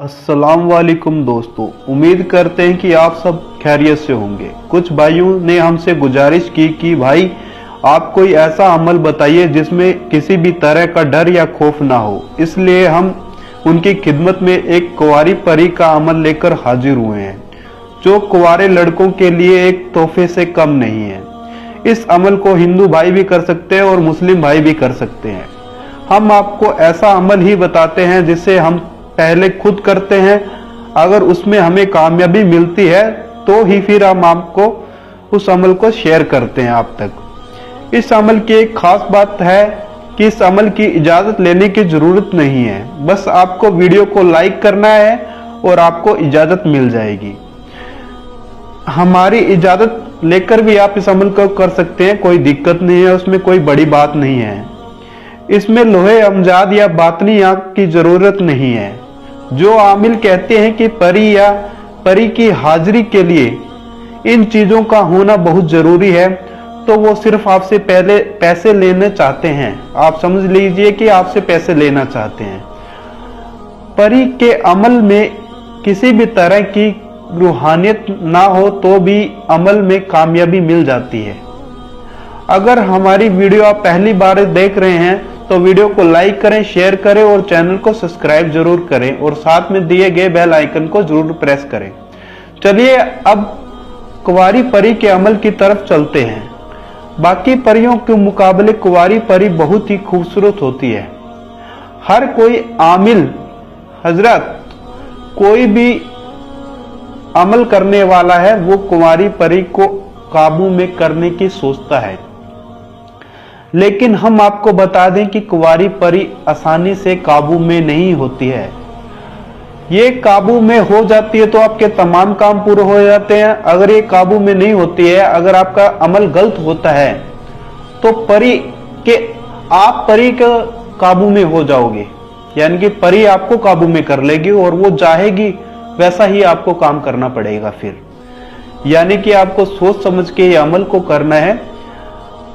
अस्सलाम वालेकुम दोस्तों, उम्मीद करते हैं कि आप सब खैरियत से होंगे। कुछ भाइयों ने हमसे गुजारिश की कि भाई आप कोई ऐसा अमल बताइए जिसमें किसी भी तरह का डर या खौफ ना हो। इसलिए हम उनकी खिदमत में एक कुंवारी परी का अमल लेकर हाजिर हुए हैं, जो कुंवारे लड़कों के लिए एक तोहफे से कम नहीं है। इस अमल को हिंदू भाई भी कर सकते हैं और मुस्लिम भाई भी कर सकते हैं। हम आपको ऐसा अमल ही बताते हैं जिसे हम पहले खुद करते हैं। अगर उसमें हमें कामयाबी मिलती है तो ही फिर हम आपको उस अमल को शेयर करते हैं आप तक। इस अमल की एक खास बात है कि इस अमल की इजाजत लेने की जरूरत नहीं है, बस आपको वीडियो को लाइक करना है और आपको इजाजत मिल जाएगी। हमारी इजाजत लेकर भी आप इस अमल को कर सकते हैं, कोई दिक्कत नहीं है, उसमें कोई बड़ी बात नहीं है। इसमें लोहे अमजाद या बातनी आंख की जरूरत नहीं है। जो आमिल कहते हैं कि परी या परी की हाजिरी के लिए इन चीजों का होना बहुत जरूरी है, तो वो सिर्फ आपसे पहले पैसे लेना चाहते हैं। आप समझ लीजिए कि आपसे पैसे लेना चाहते हैं। परी के अमल में किसी भी तरह की रूहानियत ना हो तो भी अमल में कामयाबी मिल जाती है। अगर हमारी वीडियो आप पहली बार देख रहे हैं तो वीडियो को लाइक करें, शेयर करें और चैनल को सब्सक्राइब जरूर करें और साथ में दिए गए बेल आइकन को जरूर प्रेस करें। चलिए अब कुंवारी परी के अमल की तरफ चलते हैं। बाकी परियों के मुकाबले कुंवारी परी बहुत ही खूबसूरत होती है। हर कोई आमिल हजरत कोई भी अमल करने वाला है वो कुंवारी परी को काबू में करने की सोचता है, लेकिन हम आपको बता दें कि कुंवारी परी आसानी से काबू में नहीं होती है। ये काबू में हो जाती है तो आपके तमाम काम पूरे हो जाते हैं। अगर ये काबू में नहीं होती है, अगर आपका अमल गलत होता है तो आप परी के काबू में हो जाओगे, यानी कि परी आपको काबू में कर लेगी और वो चाहेगी वैसा ही आपको काम करना पड़ेगा फिर। यानी कि आपको सोच समझ के ये अमल को करना है।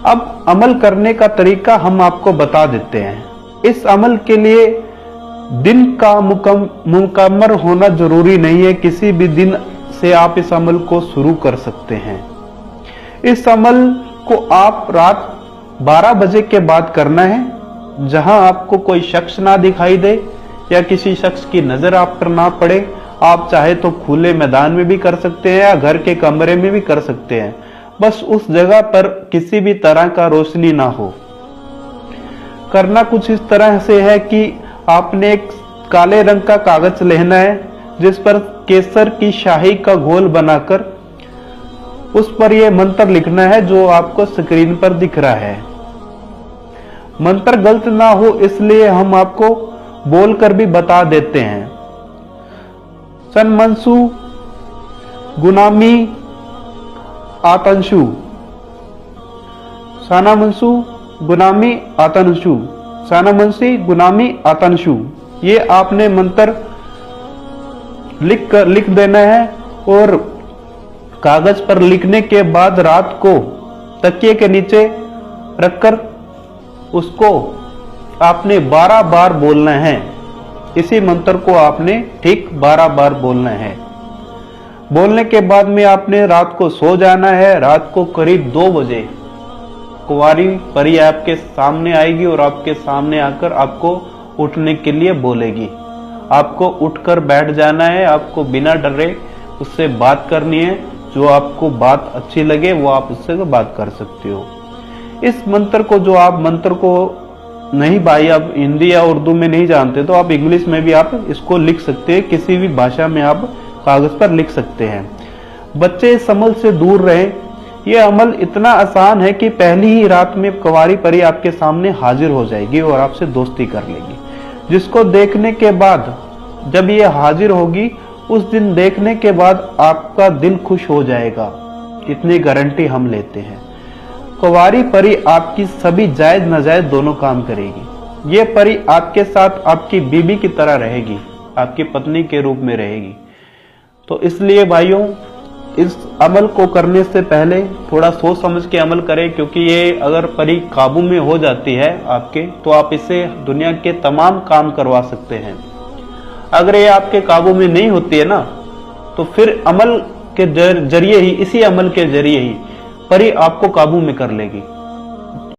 अब अमल करने का तरीका हम आपको बता देते हैं। इस अमल के लिए दिन का मुकम्मल होना जरूरी नहीं है, किसी भी दिन से आप इस अमल को शुरू कर सकते हैं। इस अमल को आप रात 12 बजे के बाद करना है, जहां आपको कोई शख्स ना दिखाई दे या किसी शख्स की नजर आप पर ना पड़े। आप चाहे तो खुले मैदान में भी कर सकते हैं या घर के कमरे में भी कर सकते हैं, बस उस जगह पर किसी भी तरह का रोशनी ना हो। करना कुछ इस तरह से है कि आपने एक काले रंग का कागज लेना है, जिस पर केसर की शाही का घोल बनाकर उस पर यह मंत्र लिखना है जो आपको स्क्रीन पर दिख रहा है। मंत्र गलत ना हो इसलिए हम आपको बोलकर भी बता देते हैं। सनमंसु गुनामी आतंशु, सानामंसु गुनामी आतंशु, सानामंसी गुनामी आतंशु। ये आपने मंत्र लिख देना है और कागज पर लिखने के बाद रात को तकिए के नीचे रखकर उसको आपने 12 बार बोलना है। इसी मंत्र को आपने ठीक 12 बार बोलना है। बोलने के बाद में आपने रात को सो जाना है। रात को करीब 2 बजे कुंवारी परी आपके सामने आएगी और आपके सामने आकर आपको उठने के लिए बोलेगी। आपको उठकर बैठ जाना है। आपको बिना डरे उससे बात करनी है। जो आपको बात अच्छी लगे वो आप उससे बात कर सकते हो। इस मंत्र को जो आप मंत्र को नहीं भाई आप हिंदी या उर्दू में नहीं जानते तो आप इंग्लिश में भी आप इसको लिख सकते हैं। किसी भी भाषा में आप कागज पर लिख सकते हैं। बच्चे इस अमल से दूर रहें। यह अमल इतना आसान है कि पहली ही रात में कुंवारी परी आपके सामने हाजिर हो जाएगी और आपसे दोस्ती कर लेगी, जिसको देखने के बाद जब ये हाजिर होगी उस दिन देखने के बाद आपका दिल खुश हो जाएगा। इतनी गारंटी हम लेते हैं। कुंवारी परी आपकी सभी जायज नाजायज दोनों काम करेगी। ये परी आपके साथ आपकी बीबी की तरह रहेगी, आपकी पत्नी के रूप में रहेगी। तो इसलिए भाइयों इस अमल को करने से पहले थोड़ा सोच समझ के अमल करें, क्योंकि ये अगर परी काबू में हो जाती है आपके तो आप इससे दुनिया के तमाम काम करवा सकते हैं। अगर ये आपके काबू में नहीं होती है ना, तो फिर अमल के जरिए ही, इसी अमल के जरिए ही परी आपको काबू में कर लेगी।